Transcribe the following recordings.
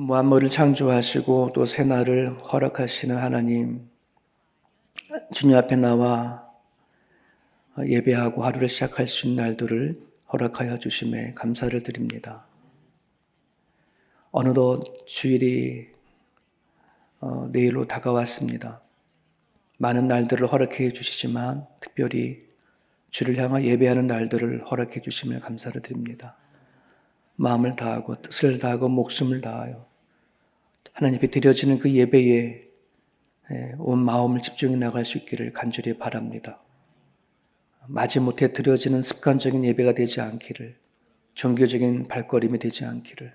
만물을 창조하시고 또 새날을 허락하시는 하나님, 주님 앞에 나와 예배하고 하루를 시작할 수 있는 날들을 허락하여 주심에 감사를 드립니다. 어느덧 주일이 내일로 다가왔습니다. 많은 날들을 허락해 주시지만 특별히 주를 향하 예배하는 날들을 허락해 주심에 감사를 드립니다. 마음을 다하고 뜻을 다하고 목숨을 다하여 하나님 앞에 드려지는 그 예배에 온 마음을 집중해 나갈 수 있기를 간절히 바랍니다. 마지못해 드려지는 습관적인 예배가 되지 않기를, 종교적인 발걸음이 되지 않기를,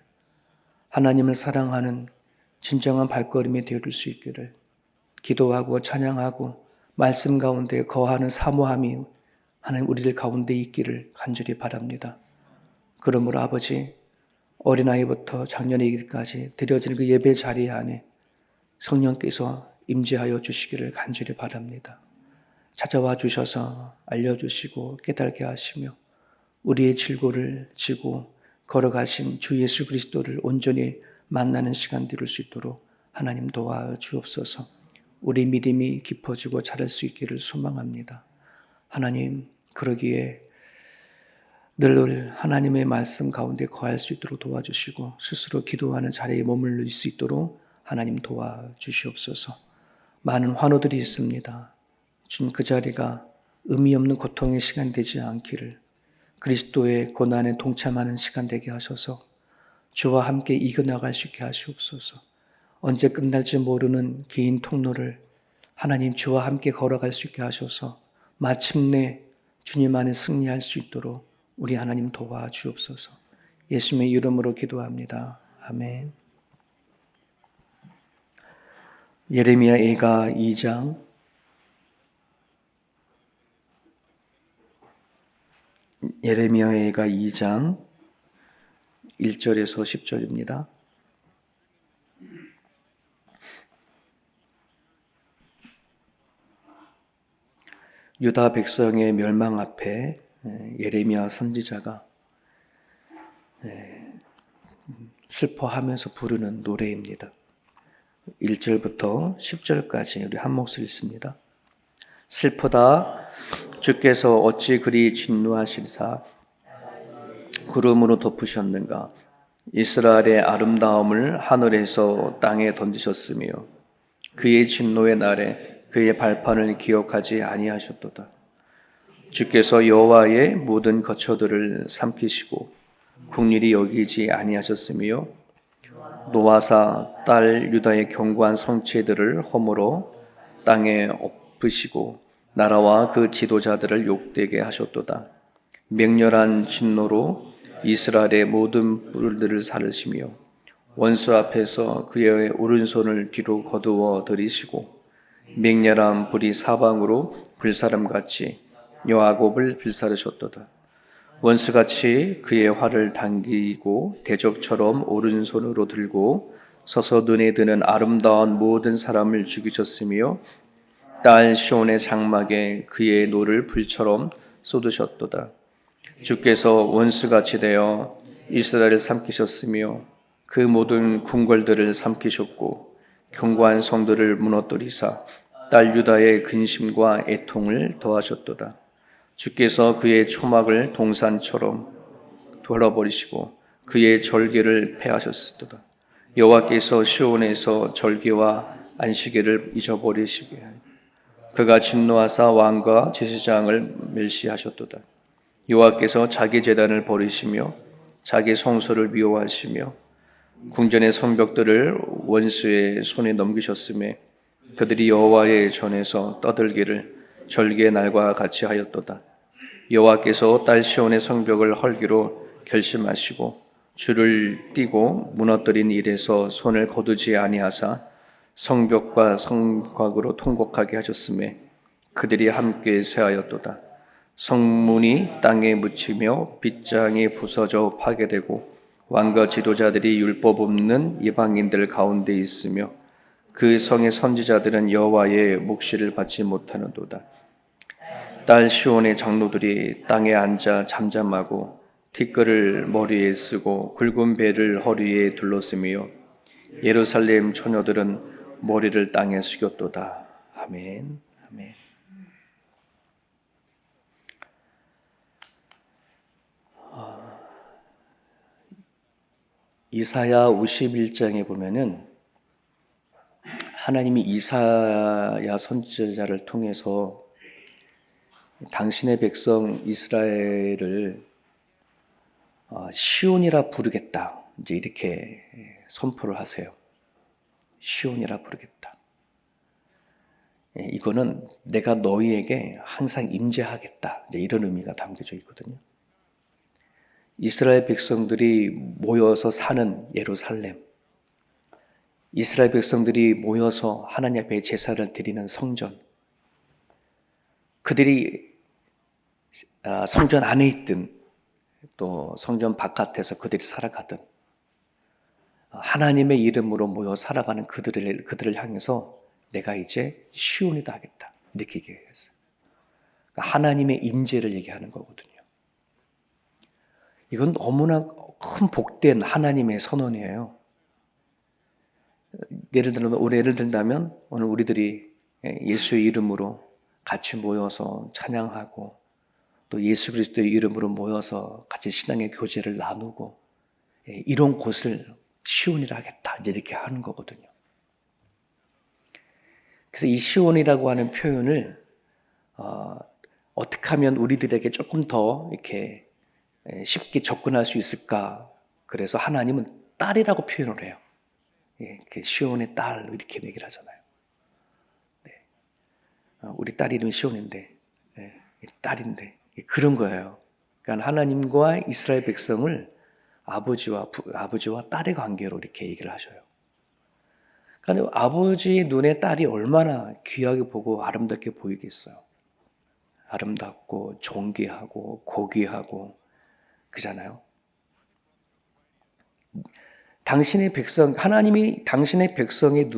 하나님을 사랑하는 진정한 발걸음이 되어줄 수 있기를, 기도하고 찬양하고 말씀 가운데 거하는 사모함이 하나님 우리들 가운데 있기를 간절히 바랍니다. 그러므로 아버지, 어린아이부터 작년에 이르기까지 드려지는 그 예배 자리 안에 성령께서 임재하여 주시기를 간절히 바랍니다. 찾아와 주셔서 알려주시고 깨닫게 하시며 우리의 질고를 지고 걸어가신 주 예수 그리스도를 온전히 만나는 시간 이룰 수 있도록 하나님 도와 주옵소서. 우리 믿음이 깊어지고 자랄 수 있기를 소망합니다. 하나님, 그러기에 늘 하나님의 말씀 가운데 거할 수 있도록 도와주시고 스스로 기도하는 자리에 머물릴 수 있도록 하나님 도와주시옵소서. 많은 환우들이 있습니다. 주님, 그 자리가 의미 없는 고통의 시간 되지 않기를, 그리스도의 고난에 동참하는 시간 되게 하셔서 주와 함께 이겨나갈 수 있게 하시옵소서. 언제 끝날지 모르는 긴 통로를 하나님 주와 함께 걸어갈 수 있게 하셔서 마침내 주님 안에 승리할 수 있도록 우리 하나님 도와주옵소서. 예수님의 이름으로 기도합니다. 아멘. 예레미야 예가 2장 예레미야 예가 2장 1절에서 10절입니다. 유다 백성의 멸망 앞에 예레미야 선지자가 슬퍼하면서 부르는 노래입니다. 1절부터 10절까지 우리 한 목소리 읽습니다. 슬프다, 주께서 어찌 그리 진노하실사 구름으로 덮으셨는가. 이스라엘의 아름다움을 하늘에서 땅에 던지셨으며 그의 진노의 날에 그의 발판을 기억하지 아니하셨도다. 주께서 여호와의 모든 거처들을 삼키시고 국률이 여기지 아니하셨으며 노아사 딸 유다의 견고한 성체들을 허물어 땅에 엎으시고 나라와 그 지도자들을 욕되게 하셨도다. 맹렬한 진노로 이스라엘의 모든 뿔들을 사르시며 원수 앞에서 그의 오른손을 뒤로 거두어 들이시고 맹렬한 불이 사방으로 불사름같이 야곱을 불사르셨도다. 원수같이 그의 활을 당기고 대적처럼 오른손으로 들고 서서 눈에 드는 아름다운 모든 사람을 죽이셨으며 딸 시온의 장막에 그의 노를 불처럼 쏟으셨도다. 주께서 원수같이 되어 이스라엘을 삼키셨으며 그 모든 궁궐들을 삼키셨고 견고한 성들을 무너뜨리사 딸 유다의 근심과 애통을 더하셨도다. 주께서 그의 초막을 동산처럼 돌아버리시고 그의 절개를 폐하셨도다. 여호와께서 시온에서 절개와 안식일을 잊어버리시게 하여 그가 진노하사 왕과 제사장을 멸시하셨도다. 여호와께서 자기 제단을 버리시며 자기 성소를 미워하시며 궁전의 성벽들을 원수의 손에 넘기셨음에 그들이 여호와의 전에서 떠들기를 절기의 날과 같이 하였도다. 여호와께서 딸 시온의 성벽을 헐기로 결심하시고 줄을 띄고 무너뜨린 일에서 손을 거두지 아니하사 성벽과 성곽으로 통곡하게 하셨음에 그들이 함께 쇠하였도다. 성문이 땅에 묻히며 빗장이 부서져 파괴되고 왕과 지도자들이 율법 없는 이방인들 가운데 있으며 그 성의 선지자들은 여호와의 묵시를 받지 못하는도다. 딸 시온의 장로들이 땅에 앉아 잠잠하고 티끌을 머리에 쓰고 굵은 배를 허리에 둘렀으며 예루살렘 처녀들은 머리를 땅에 숙였도다. 아멘. 아멘. 이사야 51장에 보면은 하나님이 이사야 선지자를 통해서 당신의 백성 이스라엘을 시온이라 부르겠다. 이제 이렇게 선포를 하세요. 시온이라 부르겠다. 이거는 내가 너희에게 항상 임재하겠다. 이제 이런 의미가 담겨져 있거든요. 이스라엘 백성들이 모여서 사는 예루살렘, 이스라엘 백성들이 모여서 하나님 앞에 제사를 드리는 성전, 그들이 성전 안에 있든 또 성전 바깥에서 그들이 살아가든 하나님의 이름으로 모여 살아가는 그들을 향해서 내가 이제 시온이다 하겠다. 이렇게 얘기했어요. 그러니까 하나님의 임재를 얘기하는 거거든요. 이건 너무나 큰 복된 하나님의 선언이에요. 예를 들면 오늘 우리들이 예수의 이름으로 같이 모여서 찬양하고 또 예수 그리스도의 이름으로 모여서 같이 신앙의 교제를 나누고 이런 곳을 시온이라 하겠다. 이제 이렇게 하는 거거든요. 그래서 이 시온이라고 하는 표현을 어떻게 하면 우리들에게 조금 더 이렇게 쉽게 접근할 수 있을까? 그래서 하나님은 딸이라고 표현을 해요. 시온의 딸 이렇게 얘기를 하잖아요. 네. 우리 딸 이름이 시온인데 딸인데 그런 거예요. 그러니까 하나님과 이스라엘 백성을 아버지와 딸의 관계로 이렇게 얘기를 하셔요. 그러니까 아버지의 눈에 딸이 얼마나 귀하게 보고 아름답게 보이겠어요. 아름답고 존귀하고 고귀하고 그잖아요. 당신의 백성, 하나님이 당신의 백성을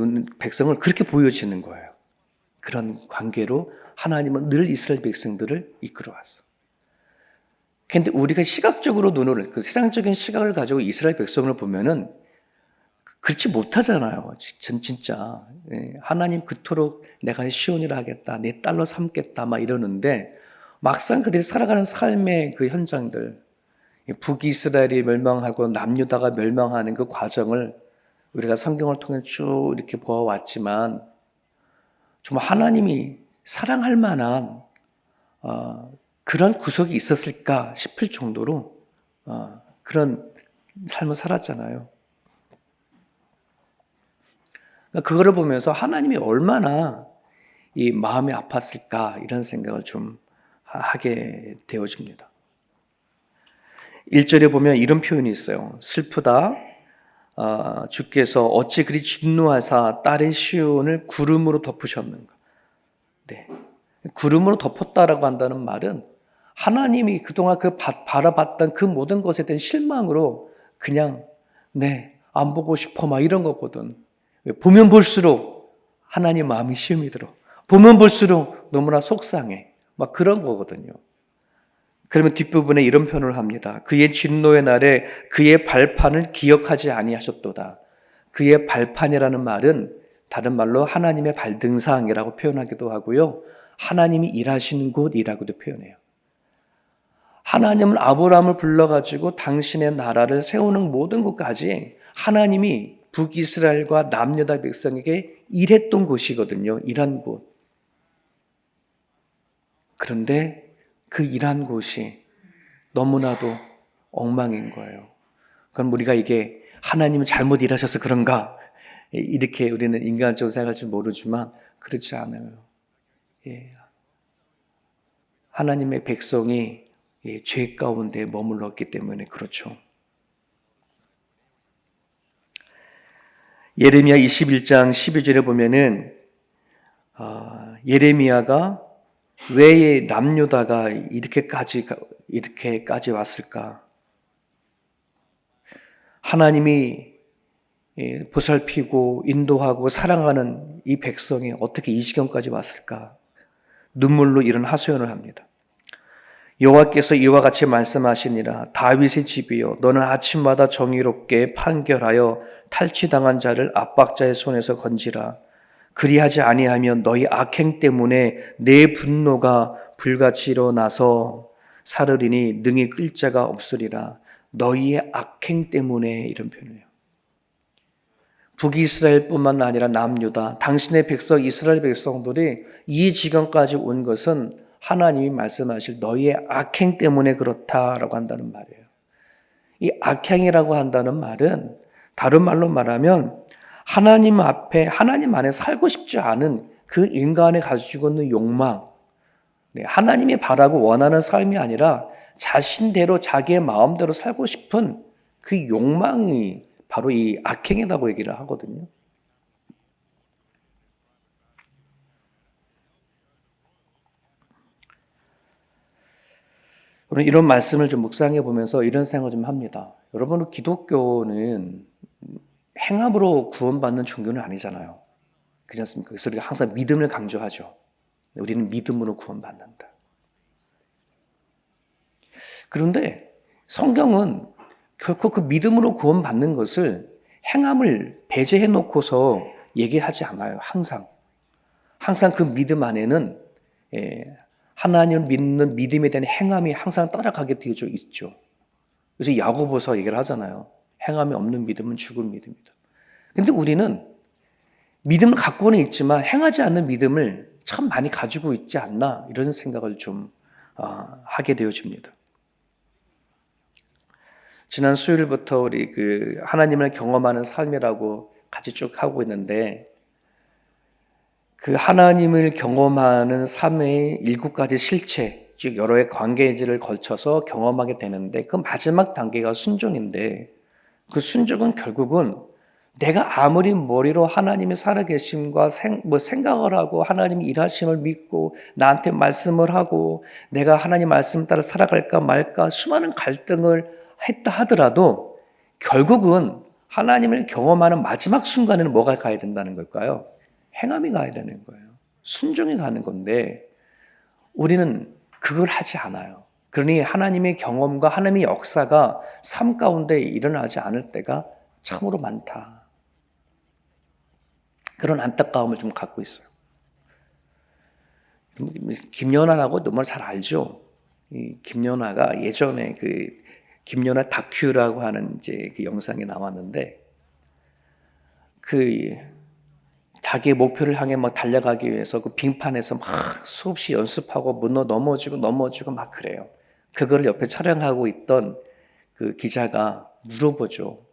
그렇게 보여지는 거예요. 그런 관계로 하나님은 늘 이스라엘 백성들을 이끌어 왔어. 근데 우리가 시각적으로 그 세상적인 시각을 가지고 이스라엘 백성을 보면은 그렇지 못하잖아요. 진짜. 하나님 그토록 내가 시온이라 하겠다, 내 딸로 삼겠다, 막 이러는데 막상 그들이 살아가는 삶의 그 현장들, 북이스라엘이 멸망하고 남유다가 멸망하는 그 과정을 우리가 성경을 통해 쭉 이렇게 보아왔지만 정말 하나님이 사랑할 만한 그런 구석이 있었을까 싶을 정도로 그런 삶을 살았잖아요. 그거를 보면서 하나님이 얼마나 이 마음이 아팠을까 이런 생각을 좀 하게 되어집니다. 1절에 보면 이런 표현이 있어요. 슬프다. 주께서 어찌 그리 진노하사 딸의 시온을 구름으로 덮으셨는가. 네. 구름으로 덮었다라고 한다는 말은 하나님이 그동안 바라봤던 그 모든 것에 대한 실망으로 그냥 안 보고 싶어 막 이런 거거든. 보면 볼수록 하나님 마음이 시험이 들어. 보면 볼수록 너무나 속상해. 막 그런 거거든요. 그러면 뒷부분에 이런 표현을 합니다. 그의 진노의 날에 그의 발판을 기억하지 아니하셨도다. 그의 발판이라는 말은 다른 말로 하나님의 발등상이라고 표현하기도 하고요. 하나님이 일하시는 곳이라고도 표현해요. 하나님은 아브라함을 불러가지고 당신의 나라를 세우는 모든 곳까지 하나님이 북이스라엘과 남유다 백성에게 일했던 곳이거든요. 일한 곳. 그런데 그 일한 곳이 너무나도 엉망인 거예요. 그럼 우리가 이게 하나님은 잘못 일하셔서 그런가? 이렇게 우리는 인간적으로 생각할 줄 모르지만 그렇지 않아요. 하나님의 백성이 죄 가운데 머물렀기 때문에 그렇죠. 예레미야 21장 12절에 보면은 예레미야가 왜 남유다가 이렇게까지 왔을까? 하나님이 보살피고 인도하고 사랑하는 이 백성이 어떻게 이 지경까지 왔을까? 눈물로 이런 하소연을 합니다. 여호와께서 이와 같이 말씀하시니라. 다윗의 집이여, 너는 아침마다 정의롭게 판결하여 탈취당한 자를 압박자의 손에서 건지라. 그리하지 아니하면 너희 악행 때문에 내 분노가 불같이 일어나서 사르리니 능히 끌 자가 없으리라. 너희의 악행 때문에, 이런 표현이에요. 북이스라엘뿐만 아니라 남유다, 당신의 백성 이스라엘 백성들이 이 지경까지 온 것은 하나님이 말씀하실 너희의 악행 때문에 그렇다라고 한다는 말이에요. 이 악행이라고 한다는 말은 다른 말로 말하면 하나님 앞에, 하나님 안에 살고 싶지 않은 그 인간이 가지고 있는 욕망, 하나님이 바라고 원하는 삶이 아니라 자신대로 자기의 마음대로 살고 싶은 그 욕망이 바로 이 악행이라고 얘기를 하거든요. 이런 말씀을 좀 묵상해 보면서 이런 생각을 좀 합니다. 여러분, 기독교는 행함으로 구원받는 종교는 아니잖아요. 그렇지 않습니까? 그래서 우리가 항상 믿음을 강조하죠. 우리는 믿음으로 구원받는다. 그런데 성경은 결코 그 믿음으로 구원받는 것을 행함을 배제해 놓고서 얘기하지 않아요. 항상 그 믿음 안에는 하나님을 믿는 믿음에 대한 행함이 항상 따라가게 되어져 있죠. 그래서 야고보서 얘기를 하잖아요. 행함이 없는 믿음은 죽은 믿음이다. 근데 우리는 믿음을 갖고는 있지만 행하지 않는 믿음을 참 많이 가지고 있지 않나, 이런 생각을 좀 하게 되어집니다. 지난 수요일부터 우리 그 하나님을 경험하는 삶이라고 같이 쭉 하고 있는데, 그 하나님을 경험하는 삶의 7가지 실체, 즉 여러의 관계지를 걸쳐서 경험하게 되는데, 그 마지막 단계가 순종인데, 그 순종은 결국은 내가 아무리 머리로 하나님이 살아계심과 생각을 하고 하나님이 일하심을 믿고 나한테 말씀을 하고 내가 하나님 말씀 따라 살아갈까 말까 수많은 갈등을 했다 하더라도 결국은 하나님을 경험하는 마지막 순간에는 뭐가 가야 된다는 걸까요? 행함이 가야 되는 거예요. 순종이 가는 건데 우리는 그걸 하지 않아요. 그러니 하나님의 경험과 하나님의 역사가 삶 가운데 일어나지 않을 때가 참으로 많다. 그런 안타까움을 좀 갖고 있어요. 김연아라고 너무 잘 알죠? 이 김연아가 예전에 그 김연아 다큐라고 하는 이제 그 영상이 나왔는데, 그 자기의 목표를 향해 막 달려가기 위해서 그 빙판에서 막 수없이 연습하고 문어 넘어지고 막 그래요. 그거를 옆에 촬영하고 있던 그 기자가 물어보죠.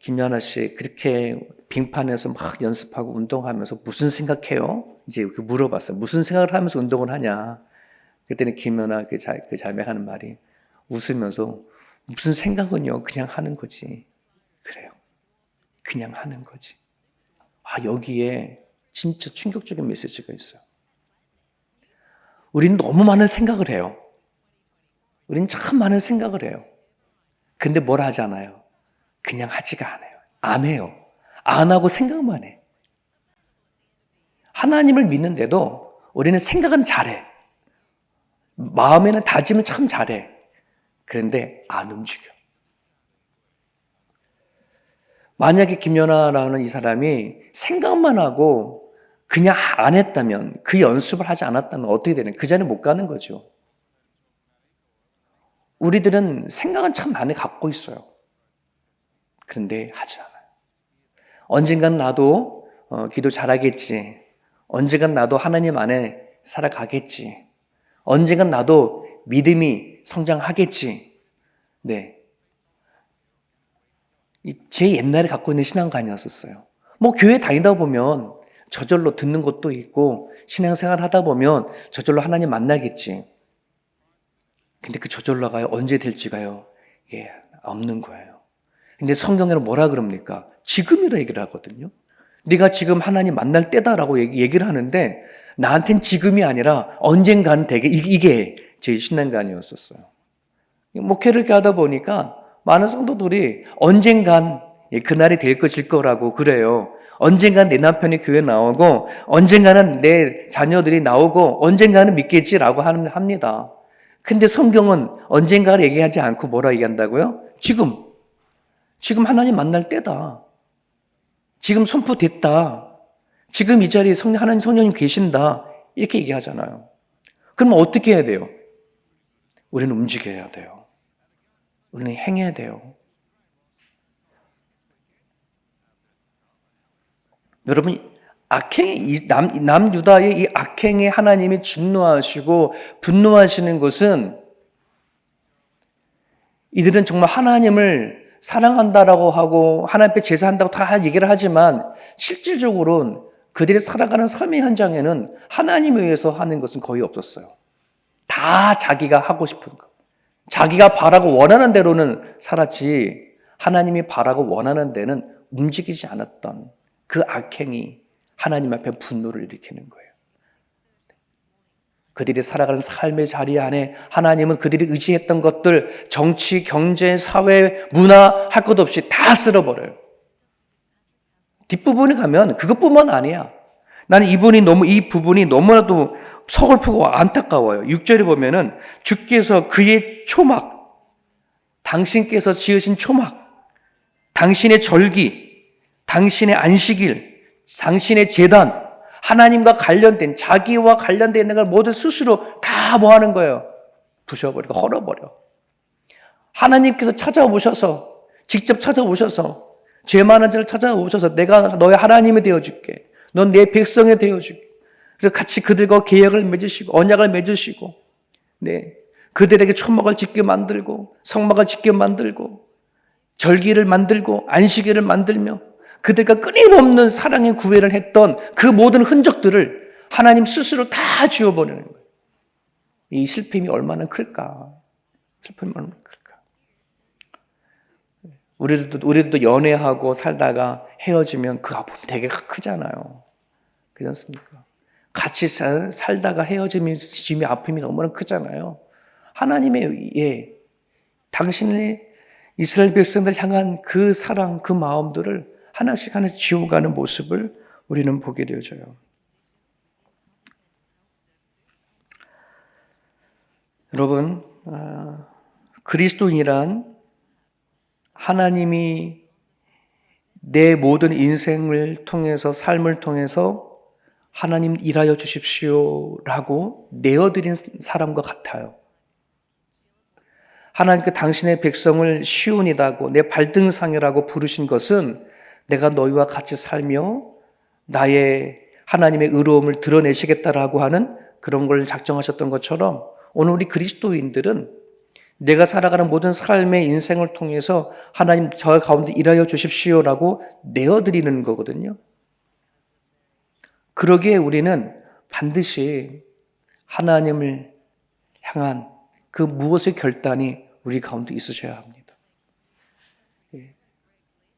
김연아 씨, 그렇게 빙판에서 막 연습하고 운동하면서 무슨 생각해요? 이제 그 물어봤어요. 무슨 생각을 하면서 운동을 하냐? 그랬더니 김연아 그 자매하는 말이 웃으면서 무슨 생각은요? 그냥 하는 거지. 그래요. 그냥 하는 거지. 여기에 진짜 충격적인 메시지가 있어요. 우리는 너무 많은 생각을 해요. 우리는 참 많은 생각을 해요. 근데 뭘 하지 않아요? 그냥 하지가 않아요. 안 해요. 안 하고 생각만 해. 하나님을 믿는데도 우리는 생각은 잘해. 마음에는 다짐을 참 잘해. 그런데 안 움직여. 만약에 김연아라는 이 사람이 생각만 하고 그냥 안 했다면, 그 연습을 하지 않았다면 어떻게 되는? 그 자리에 못 가는 거죠. 우리들은 생각은 참 많이 갖고 있어요. 그런데 하지 않아요. 언젠간 나도 기도 잘하겠지. 언젠간 나도 하나님 안에 살아가겠지. 언젠간 나도 믿음이 성장하겠지. 네. 제 옛날에 갖고 있는 신앙관이었어요. 교회 다니다 보면 저절로 듣는 것도 있고 신앙생활 하다 보면 저절로 하나님 만나겠지. 근데 그 저절로가요, 언제 될지가요, 없는 거예요. 근데 성경에는 뭐라 그럽니까? 지금이라 얘기를 하거든요. 네가 지금 하나님 만날 때다라고 얘기를 하는데 나한텐 지금이 아니라 언젠가는 되게, 이게 제 신앙관이었었어요. 목회를 이렇게 하다 보니까 많은 성도들이 언젠간 그날이 될 것일 거라고 그래요. 언젠간 내 남편이 교회 나오고 언젠가는 내 자녀들이 나오고 언젠가는 믿겠지라고 합니다. 근데 성경은 언젠가를 얘기하지 않고 뭐라 얘기한다고요? 지금. 지금 하나님 만날 때다. 지금 선포됐다. 지금 이 자리에 하나님 성령님 계신다. 이렇게 얘기하잖아요. 그러면 어떻게 해야 돼요? 우리는 움직여야 돼요. 우리는 행해야 돼요. 여러분, 악행의 남유다의 이 악행에 하나님이 진노하시고 분노하시는 것은 이들은 정말 하나님을 사랑한다라고 하고 하나님 앞에 제사한다고 다 얘기를 하지만 실질적으로는 그들이 살아가는 삶의 현장에는 하나님에 의해서 하는 것은 거의 없었어요. 다 자기가 하고 싶은 것, 자기가 바라고 원하는 대로는 살았지 하나님이 바라고 원하는 데는 움직이지 않았던 그 악행이 하나님 앞에 분노를 일으키는 거예요. 그들이 살아가는 삶의 자리 안에 하나님은 그들이 의지했던 것들, 정치, 경제, 사회, 문화 할 것 없이 다 쓸어버려요. 뒷부분에 가면 그것뿐만 아니야. 나는 이 부분이 너무나도 서글프고 안타까워요. 6절에 보면은 주께서 그의 초막, 당신께서 지으신 초막, 당신의 절기, 당신의 안식일, 당신의 제단, 하나님과 관련된, 자기와 관련된 있는 걸 모두 스스로 다 뭐 하는 거예요? 부셔버리고 헐어버려. 하나님께서 찾아오셔서, 직접 찾아오셔서, 죄 많은 자를 찾아오셔서 내가 너의 하나님이 되어줄게. 넌 내 백성이 되어줄게. 그래서 같이 그들과 계약을 맺으시고, 언약을 맺으시고, 네. 그들에게 초막을 짓게 만들고, 성막을 짓게 만들고, 절기를 만들고, 안식일을 만들며, 그들과 끊임없는 사랑의 구애를 했던 그 모든 흔적들을 하나님 스스로 다 지워버리는 거예요. 이 슬픔이 얼마나 클까? 슬픔이 얼마나 클까? 우리들도 연애하고 살다가 헤어지면 그 아픔이 되게 크잖아요. 그렇지 않습니까? 같이 살다가 헤어짐이 아픔이 너무나 크잖아요. 하나님의 당신의 이스라엘 백성들 향한 그 사랑, 그 마음들을 하나씩 지워가는 모습을 우리는 보게 되어져요. 여러분, 그리스도인이란 하나님이 내 모든 인생을 통해서, 삶을 통해서 하나님 일하여 주십시오라고 내어드린 사람과 같아요. 하나님께 당신의 백성을 시온이라고, 내 발등상이라고 부르신 것은 내가 너희와 같이 살며 나의 하나님의 의로움을 드러내시겠다라고 하는 그런 걸 작정하셨던 것처럼 오늘 우리 그리스도인들은 내가 살아가는 모든 삶의 인생을 통해서 하나님 저 가운데 일하여 주십시오라고 내어드리는 거거든요. 그러기에 우리는 반드시 하나님을 향한 그 무엇의 결단이 우리 가운데 있으셔야 합니다.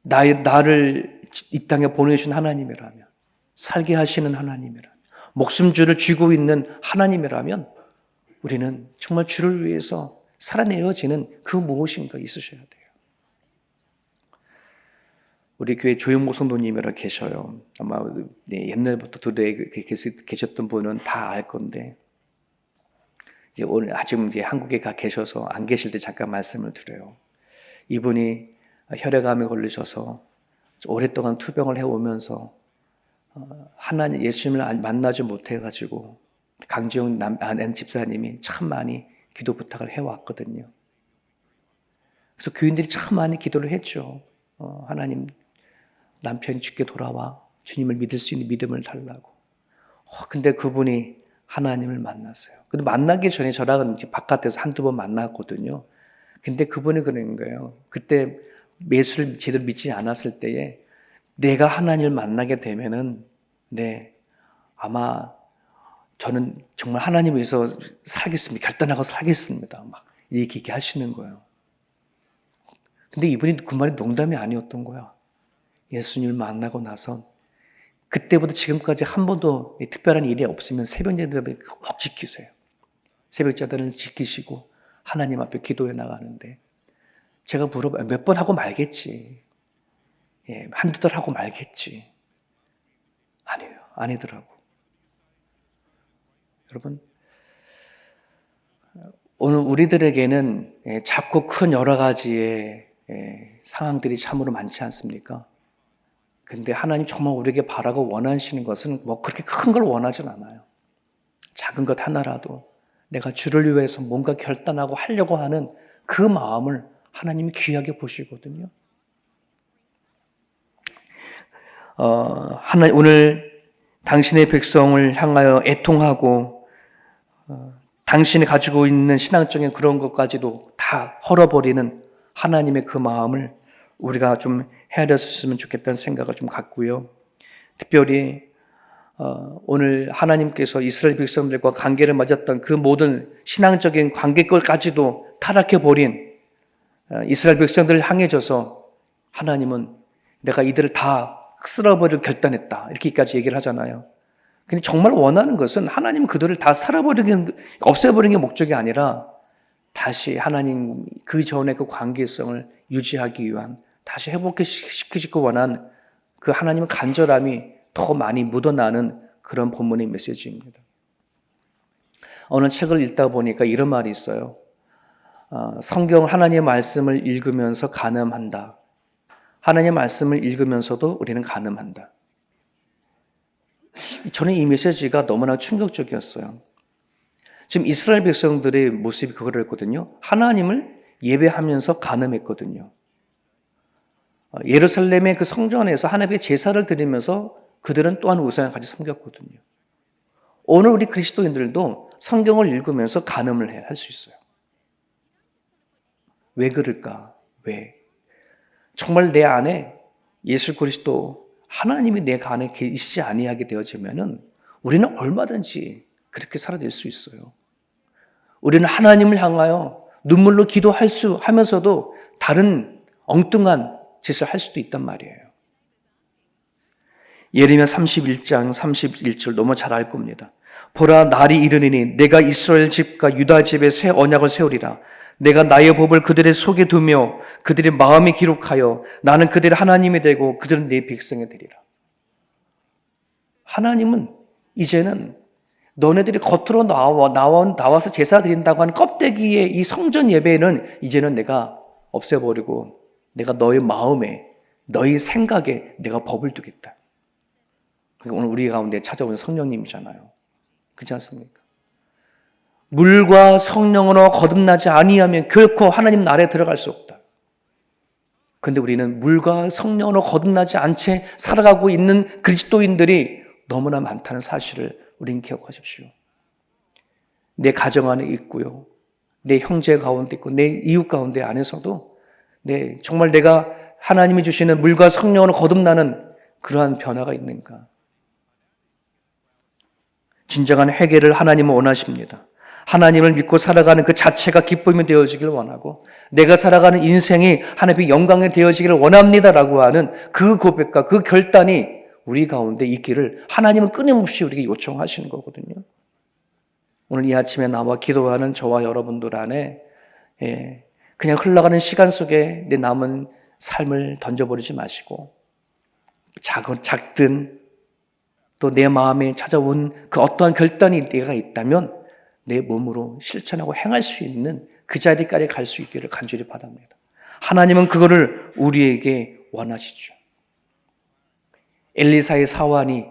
나를 이 땅에 보내주신 하나님이라면, 살게 하시는 하나님이라면, 목숨줄을 쥐고 있는 하나님이라면 우리는 정말 주를 위해서 살아내어지는 그 무엇인가 있으셔야 돼요. 우리 교회 조영목 성도님이라 계셔요. 아마 옛날부터 들에 계셨던 분은 다 알 건데 이제 오늘 아직 이제 한국에 가 계셔서 안 계실 때 잠깐 말씀을 드려요. 이분이 혈액암에 걸리셔서 오랫동안 투병을 해오면서 하나님 예수님을 만나지 못해가지고 강지영 집사님이 참 많이 기도 부탁을 해왔거든요. 그래서 교인들이 참 많이 기도를 했죠. 하나님 남편이 죽게 돌아와 주님을 믿을 수 있는 믿음을 달라고. 근데 그분이 하나님을 만났어요. 근데 만나기 전에 저랑은 이제 바깥에서 한두 번 만났거든요. 근데 그분이 그런 거예요. 그때 예수를 제대로 믿지 않았을 때에 내가 하나님을 만나게 되면은 아마 저는 정말 하나님 위해서 살겠습니다. 결단하고 살겠습니다. 막 이렇게 얘기하시는 거예요. 근데 이분이 그 말이 농담이 아니었던 거야. 예수님을 만나고 나서 그때부터 지금까지 한 번도 특별한 일이 없으면 새벽 예배를 꼭 지키세요. 새벽 자단을 지키시고 하나님 앞에 기도해 나가는데 제가 물어봐요. 몇 번 하고 말겠지. 한두 달 하고 말겠지. 아니에요. 아니더라고. 여러분, 오늘 우리들에게는 작고 큰 여러 가지의 상황들이 참으로 많지 않습니까? 근데 하나님 정말 우리에게 바라고 원하시는 것은 뭐 그렇게 큰 걸 원하진 않아요. 작은 것 하나라도 내가 주를 위해서 뭔가 결단하고 하려고 하는 그 마음을 하나님이 귀하게 보시거든요. 하나님 오늘 당신의 백성을 향하여 애통하고 당신이 가지고 있는 신앙적인 그런 것까지도 다 헐어버리는 하나님의 그 마음을 우리가 좀 헤아렸으면 좋겠다는 생각을 좀 갖고요. 특별히 오늘 하나님께서 이스라엘 백성들과 관계를 맺었던 그 모든 신앙적인 관계까지도 타락해버린 이스라엘 백성들을 향해져서 하나님은 내가 이들을 다 쓸어버릴 결단했다. 이렇게까지 얘기를 하잖아요. 근데 정말 원하는 것은 하나님은 그들을 다 없애버리는 게 목적이 아니라 다시 하나님 그 전에 그 관계성을 유지하기 위한 다시 회복시키시고 원한 그 하나님의 간절함이 더 많이 묻어나는 그런 본문의 메시지입니다. 어느 책을 읽다 보니까 이런 말이 있어요. 성경 하나님의 말씀을 읽으면서 간음한다. 하나님의 말씀을 읽으면서도 우리는 간음한다. 저는 이 메시지가 너무나 충격적이었어요. 지금 이스라엘 백성들의 모습이 그거였거든요. 하나님을 예배하면서 간음했거든요. 예루살렘의 그 성전에서 하나님께 제사를 드리면서 그들은 또한 우상을 같이 섬겼거든요. 오늘 우리 그리스도인들도 성경을 읽으면서 간음을 할 수 있어요. 왜 그럴까? 왜? 정말 내 안에 예수 그리스도 하나님이 내 안에 계시지 아니하게 되어지면은 우리는 얼마든지 그렇게 살아낼 수 있어요. 우리는 하나님을 향하여 눈물로 하면서도 다른 엉뚱한 짓을 할 수도 있단 말이에요. 예레미야 31장 31절 너무 잘 알 겁니다. 보라 날이 이르리니 내가 이스라엘 집과 유다 집에 새 언약을 세우리라. 내가 나의 법을 그들의 속에 두며 그들의 마음에 기록하여 나는 그들의 하나님이 되고 그들은 내 백성이 되리라. 하나님은 이제는 너네들이 겉으로 나와서 제사 드린다고 하는 껍데기의 이 성전 예배는 이제는 내가 없애버리고 내가 너의 마음에 너의 생각에 내가 법을 두겠다. 오늘 우리 가운데 찾아온 성령님이잖아요. 그렇지 않습니까? 물과 성령으로 거듭나지 아니하면 결코 하나님 나라에 들어갈 수 없다. 그런데 우리는 물과 성령으로 거듭나지 않은 채 살아가고 있는 그리스도인들이 너무나 많다는 사실을 우리는 기억하십시오. 내 가정 안에 있고요. 내 형제 가운데 있고 내 이웃 가운데 안에서도 정말 내가 하나님이 주시는 물과 성령으로 거듭나는 그러한 변화가 있는가? 진정한 회개를 하나님은 원하십니다. 하나님을 믿고 살아가는 그 자체가 기쁨이 되어지길 원하고 내가 살아가는 인생이 하나님의 영광이 되어지기를 원합니다라고 하는 그 고백과 그 결단이 우리 가운데 있기를 하나님은 끊임없이 우리에게 요청하시는 거거든요. 오늘 이 아침에 나와 기도하는 저와 여러분들 안에 그냥 흘러가는 시간 속에 내 남은 삶을 던져버리지 마시고 작든 또 내 마음에 찾아온 그 어떠한 결단이 내가 있다면 내 몸으로 실천하고 행할 수 있는 그 자리까지 갈 수 있기를 간절히 바랍니다. 하나님은 그거를 우리에게 원하시죠. 엘리사의 사환이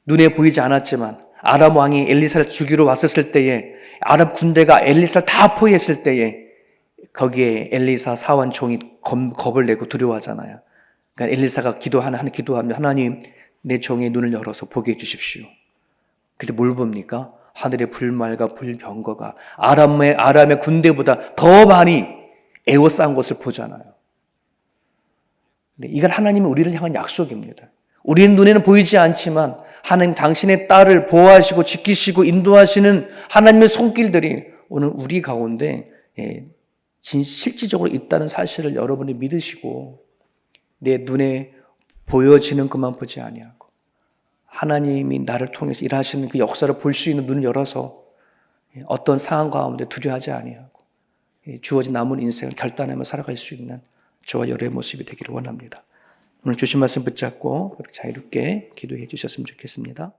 눈에 보이지 않았지만 아람 왕이 엘리사를 죽이러 왔었을 때에 아람 군대가 엘리사를 다 포위했을 때에 거기에 엘리사 사환 종이 겁을 내고 두려워하잖아요. 그러니까 엘리사가 기도하면 하나님 내 종의 눈을 열어서 보게 해주십시오. 그때 뭘 봅니까? 하늘의 불말과 불병거가 아람의 군대보다 더 많이 에워싼 것을 보잖아요. 이건 하나님이 우리를 향한 약속입니다. 우리의 눈에는 보이지 않지만 하나님 당신의 딸을 보호하시고 지키시고 인도하시는 하나님의 손길들이 오늘 우리 가운데 실질적으로 있다는 사실을 여러분이 믿으시고 내 눈에 보여지는 것만 보지 아니하고 하나님이 나를 통해서 일하시는 그 역사를 볼 수 있는 눈을 열어서 어떤 상황 가운데 두려워하지 아니하고 주어진 남은 인생을 결단하며 살아갈 수 있는 저와 여러분의 모습이 되기를 원합니다. 오늘 주신 말씀 붙잡고 자유롭게 기도해 주셨으면 좋겠습니다.